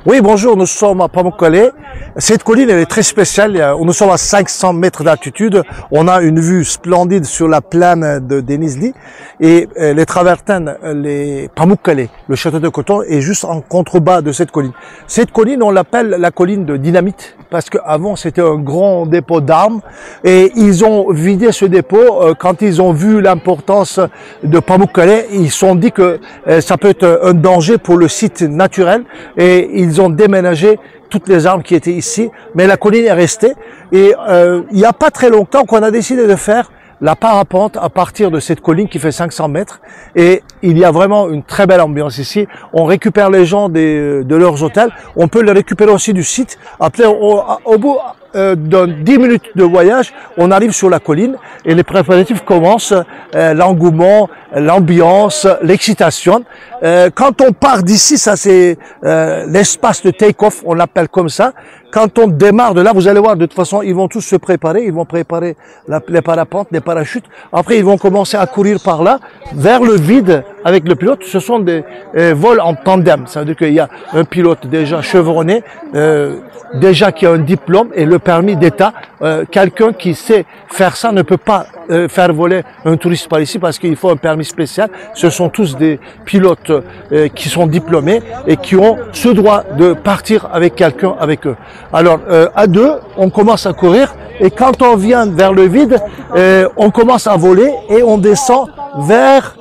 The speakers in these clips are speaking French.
Oui, bonjour, nous sommes à Pamukkale. Cette colline, elle est très spéciale. Nous sommes à 500 mètres d'altitude. On a une vue splendide sur la plaine de Denizli. Et les travertins, les Pamukkale, le château de coton, est juste en contrebas de cette colline. Cette colline, on l'appelle la colline de dynamite, parce qu'avant, c'était un grand dépôt d'armes. Et ils ont vidé ce dépôt quand ils ont vu l'importance de Pamukkale. Ils se sont dit que ça peut être un danger pour le site naturel. Et ils ont déménagé toutes les armes qui étaient ici, mais la colline est restée. Et il n'y a pas très longtemps qu'on a décidé de faire la parapente à partir de cette colline qui fait 500 mètres. Et il y a vraiment une très belle ambiance ici. On récupère les gens de leurs hôtels. On peut les récupérer aussi du site. Après, au bout de 10 minutes de voyage, on arrive sur la colline et les préparatifs commencent, l'engouement, l'ambiance, l'excitation. Quand on part d'ici, ça c'est l'espace de take-off, on l'appelle comme ça. Quand on démarre de là, vous allez voir, de toute façon, ils vont tous se préparer, ils vont préparer les parapentes, les parachutes. Après, ils vont commencer à courir par là, vers le vide avec le pilote. Ce sont des vols en tandem. Ça veut dire qu'il y a un pilote déjà chevronné, déjà qui a un diplôme et le permis d'État. Quelqu'un qui sait faire ça ne peut pas faire voler un touriste par ici parce qu'il faut un permis spécial. Ce sont tous des pilotes qui sont diplômés et qui ont ce droit de partir avec quelqu'un avec eux. Alors, à deux, on commence à courir et quand on vient vers le vide, on commence à voler et on descend vers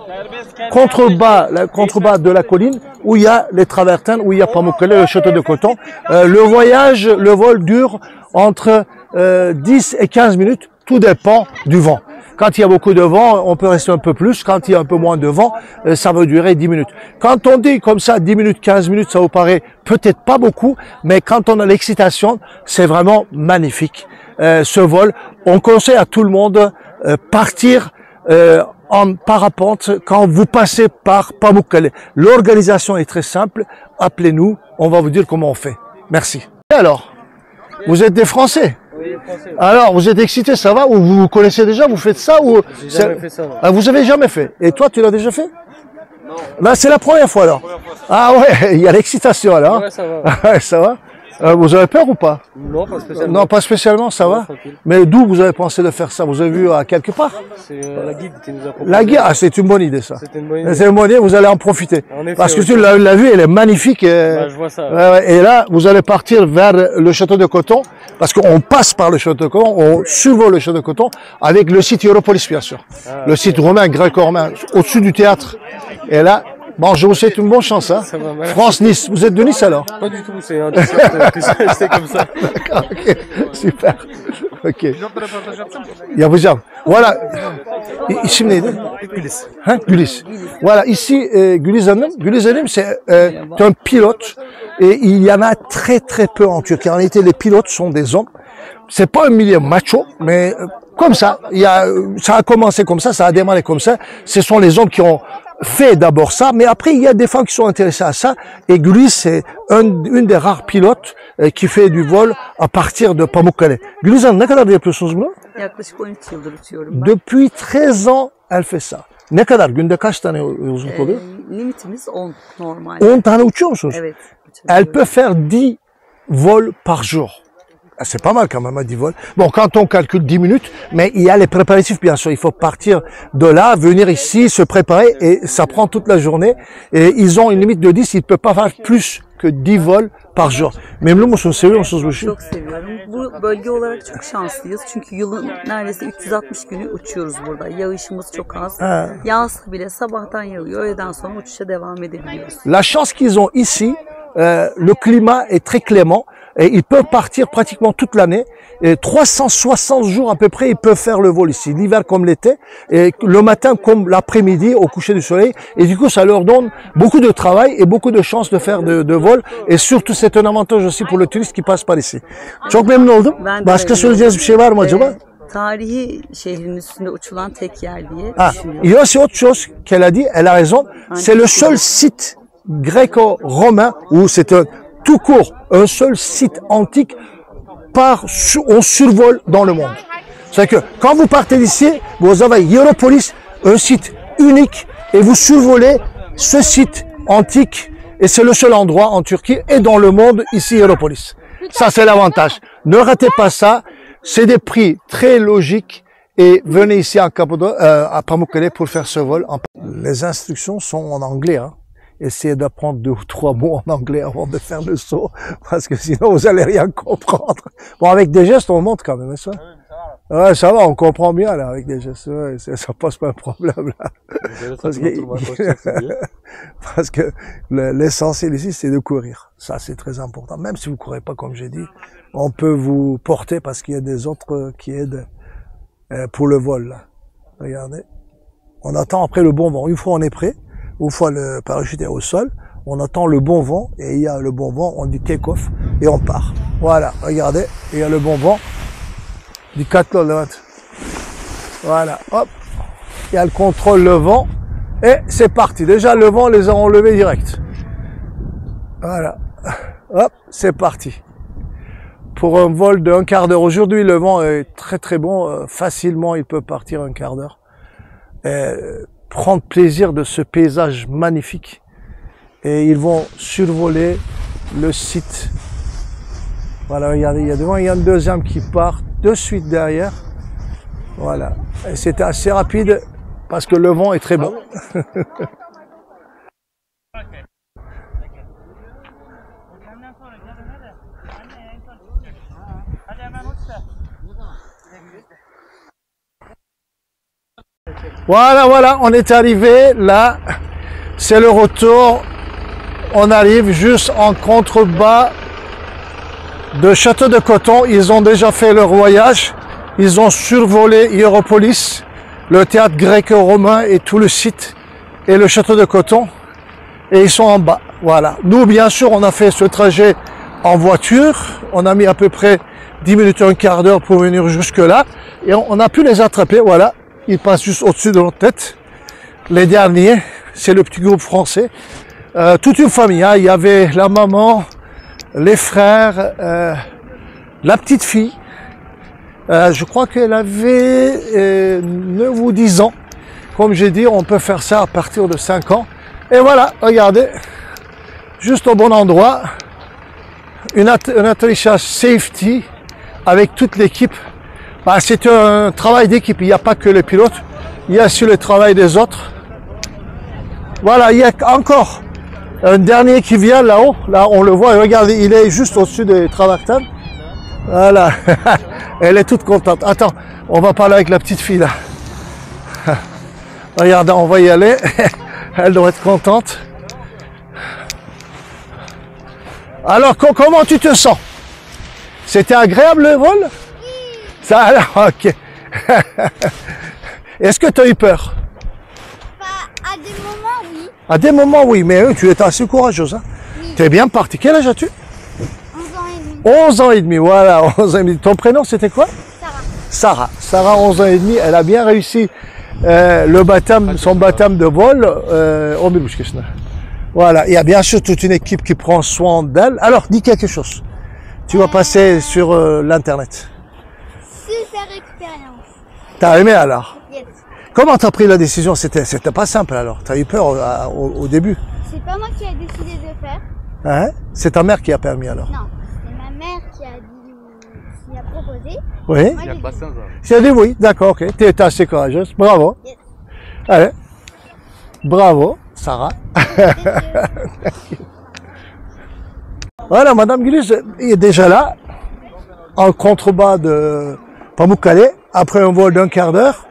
la contrebas de la colline où il y a les travertins, où il y a Pamukkale, le château de coton. Le vol dure entre 10 et 15 minutes, tout dépend du vent. Quand il y a beaucoup de vent, on peut rester un peu plus. Quand il y a un peu moins de vent, ça va durer 10 minutes. Quand on dit comme ça 10 minutes, 15 minutes, ça vous paraît peut-être pas beaucoup, mais quand on a l'excitation, c'est vraiment magnifique. Ce vol, on conseille à tout le monde partir en parapente quand vous passez par Pamukkale. L'organisation est très simple. Appelez-nous, on va vous dire comment on fait. Merci. Et alors, vous êtes des Français? Oui, français. Alors, vous êtes excités, ça va? Ou vous connaissez déjà? Vous faites ça? Ou J'ai jamais fait ça. Ah, vous avez jamais fait? Et toi, tu l'as déjà fait? Non. Là, c'est la première fois alors. Ah ouais, il y a l'excitation alors. Ouais, ça va. Ouais, ça va. Vous avez peur ou pas? Non, pas spécialement. Non, pas spécialement, ça va. Tranquille. Mais d'où vous avez pensé de faire ça? Vous avez vu à quelque part? C'est la guide qui nous a proposé. La guerre, ah, c'est une bonne idée ça. C'est une bonne idée. C'est une bonne idée, vous allez en profiter. En effet, Parce que oui. tu l'as vu, elle est magnifique. Bah, je vois ça. Ouais, et là, vous allez partir vers le château de coton, parce qu'on passe par le château de coton, on survole le château de coton avec le site Europolis, bien sûr. Ah, le site romain, gréco-romain, au-dessus du théâtre. Et là, bon, je vous souhaite une bonne chance. Hein. Ça va, merci. France-Nice, vous êtes de Nice alors? Pas du tout, c'est un t-shirt que j'ai acheté comme ça. D'accord, ok, super. Ok. Yapacağım. Voilà. İsim neydi? Gülis. Hein? Gülis. Voilà, ici, Güliz Hanım, c'est un pilote et il y en a très très peu en Turquie. En réalité, les pilotes sont des hommes. C'est pas un milieu macho, mais comme ça, ça a commencé comme ça a démarré comme ça. Ce sont les hommes qui ont fait d'abord ça, mais après il y a des femmes qui sont intéressées à ça. Et Güliz, c'est une des rares pilotes qui fait du vol à partir de Pamukkale. Güliz Hanım, ne kadar yapıyorsunuz bunu? Yaklaşık 13 yıldır uçuyorum ben. Depuis 13 ans, elle fait ça. Ne kadar? Günde kaç tane yolculuk oluyor? Limitimiz 10 normalde. 10 tane uçuyor musunuz? Evet. Elle peut faire 10 vols par jour. Ah, c'est pas mal quand même, 10 vols. Bon, quand on calcule 10 minutes, mais il y a les préparatifs, bien sûr. Il faut partir de là, venir ici, se préparer, et ça prend toute la journée. Et ils ont une limite de 10, ils ne peuvent pas faire plus que 10 vols par jour. Memnun musunuz, seviyor musunuz bu işi? Çok seviyorum. Bu bölge olarak çok şanslıyız. Çünkü yılın neredeyse 360 günü uçuyoruz burada. Yağışımız çok az. Ha. Yağsa bile sabahtan yağıyor. Öğleden sonra uçuşa devam edebiliyoruz. La chance qu'ils ont ici, le climat est très clément. Et ils peuvent partir pratiquement toute l'année. Et 360 jours à peu près, ils peuvent faire le vol ici, l'hiver comme l'été, et le matin comme l'après-midi au coucher du soleil. Et du coup, ça leur donne beaucoup de travail et beaucoup de chances de faire de vol. Et surtout, c'est un avantage aussi pour le touriste qui passe par ici. Çok memnun oldum. Ben de Başka memnun söyleyeceğiniz bir şey var mı acaba? Tarihi şehrin üstünde uçulan tek yer diye Ah, düşünüyorum. il y a aussi autre chose qu'elle a dit, elle a raison. C'est le seul site gréco-romain où c'est tout court, un seul site antique on survole dans le monde. C'est-à-dire que quand vous partez d'ici, vous avez Europolis, un site unique, et vous survolez ce site antique Et c'est le seul endroit en Turquie et dans le monde, ici, Europolis. Ça, c'est l'avantage. Ne ratez pas ça. C'est des prix très logiques. Et venez ici à Pamukkale pour faire ce vol. Les instructions sont en anglais. Hein. Essayez d'apprendre 2 ou 3 mots en anglais avant de faire le saut. Parce que sinon, vous allez rien comprendre. Bon, avec des gestes, on monte quand même, ça. Ouais, ça va, on comprend bien, là, avec des gestes. Ouais, ça pose pas un problème, là. Parce que l'essentiel ici, c'est de courir. Ça, c'est très important. Même si vous courez pas, comme j'ai dit, on peut vous porter parce qu'il y a des autres qui aident pour le vol, là. Regardez. On attend après le bon vent. Une fois on est prêt, une fois le parachute est au sol, on attend le bon vent, et il y a le bon vent, on dit take off, et on part. Voilà, regardez, il y a le bon vent. Du 4 Voilà, hop. Il y a le contrôle, le vent, et c'est parti. Déjà, le vent les a enlevés direct. Voilà. Hop, c'est parti. Pour un vol de 1/4 d'heure. Aujourd'hui, le vent est très très bon. Facilement, il peut partir 1/4 d'heure. Prendre plaisir de ce paysage magnifique. Et ils vont survoler le site. Voilà, regardez, il y a devant, il y a un deuxième qui part de suite derrière. Voilà. Et c'était assez rapide parce que le vent est très bon. Voilà, voilà, on est arrivé là. C'est le retour. On arrive juste en contrebas de Château de Coton. Ils ont déjà fait leur voyage. Ils ont survolé Hiéropolis, le théâtre gréco-romain et tout le site et le Château de Coton. Et ils sont en bas. Voilà. Nous, bien sûr, on a fait ce trajet en voiture. On a mis à peu près 10 minutes, 1/4 d'heure pour venir jusque là. Et on a pu les attraper. Voilà. Ils passent juste au-dessus de notre tête. Les derniers, c'est le petit groupe français. Toute une famille. Hein. Il y avait la maman, les frères, la petite fille. Je crois qu'elle avait 9 ou 10 ans. Comme j'ai dit, on peut faire ça à partir de 5 ans. Et voilà, regardez. Juste au bon endroit. Un atterrissage safety avec toute l'équipe. Bah, c'est un travail d'équipe, il n'y a pas que les pilotes, il y a aussi le travail des autres. Voilà, il y a encore un dernier qui vient là-haut, là on le voit, regardez, il est juste au-dessus des travertines. Voilà, elle est toute contente. Attends, on va parler avec la petite fille là. Regardez, on va y aller, elle doit être contente. Alors, comment tu te sens? C'était agréable le vol? Ça alors, ok. Est-ce que tu as eu peur? À des moments, oui. À des moments, oui, mais tu es assez courageuse. Hein? Oui. Tu es bien parti. Quel âge as-tu? 11 ans et demi. 11 ans et demi, voilà, 11 ans et demi. Ton prénom, c'était quoi? Sarah. Sarah, 11 ans et demi. Elle a bien réussi le baptême, son baptême de vol. Voilà, il y a bien sûr toute une équipe qui prend soin d'elle. Alors, dis quelque chose. Tu vas passer sur l'Internet. Super expérience. T'as aimé alors? Yes. Comment t'as pris la décision? C'était pas simple alors. T'as eu peur au début? C'est pas moi qui a décidé de faire. Hein? C'est ta mère qui a permis alors? Non, c'est ma mère qui a proposé. Oui? Moi, j'ai dit. J'ai dit oui, d'accord, ok. T'es assez courageuse. Bravo. Yes. Allez. Bravo, Sarah. Voilà, Madame Gülüş est déjà là, en contrebas de Pamukkale, après un vol d'1/4 d'heure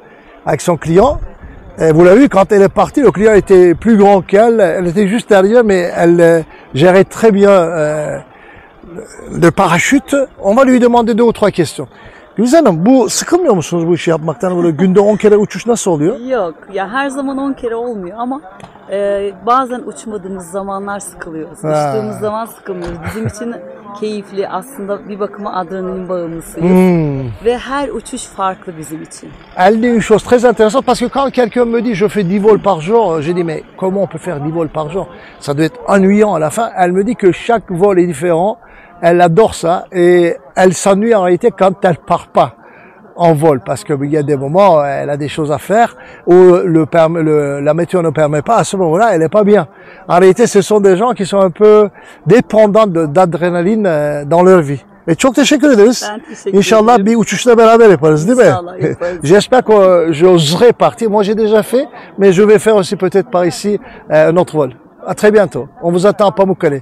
avec son client. Et vous l'avez vu, quand elle est partie, le client était plus grand qu'elle, elle était juste derrière, mais elle gérait très bien le parachute. On va lui demander 2 ou 3 questions. Gülüş Hanım, sıkılmıyor musunuz bu işi yapmaktan? Böyle günde 10 kere uçuş nasıl oluyor? Yok ya, her zaman 10 kere olmuyor ama bazen uçmadığımız zamanlar sıkılıyoruz. Uçtuğumuz zaman sıkılmıyoruz. Bizim için keyifli, aslında bir bakıma adrenalin bağımlısıyız. Ve her uçuş farklı bizim için. Elle dit une chose très intéressante parce que quand quelqu'un me dit je fais 10 vols par jour, je dis mais comment on peut faire 10 vols par jour? Ça doit être ennuyant à la fin. Elle me dit que chaque vol est différent. Elle adore ça et elle s'ennuie en réalité quand elle part pas en vol parce qu'il y a des moments, elle a des choses à faire où la météo ne permet pas. À ce moment-là, elle est pas bien. En réalité, ce sont des gens qui sont un peu dépendants d'adrénaline dans leur vie. Ve çok teşekkür ederiz. Ben teşekkür İnşallah ederim. bir uçuşta beraber yaparız, değil mi? İnşallah yaparız. J'espère que j'oserai partir. Moi, j'ai déjà fait, mais je vais faire aussi peut-être par ici un autre vol. À très bientôt. On vous attend à Pamukkale.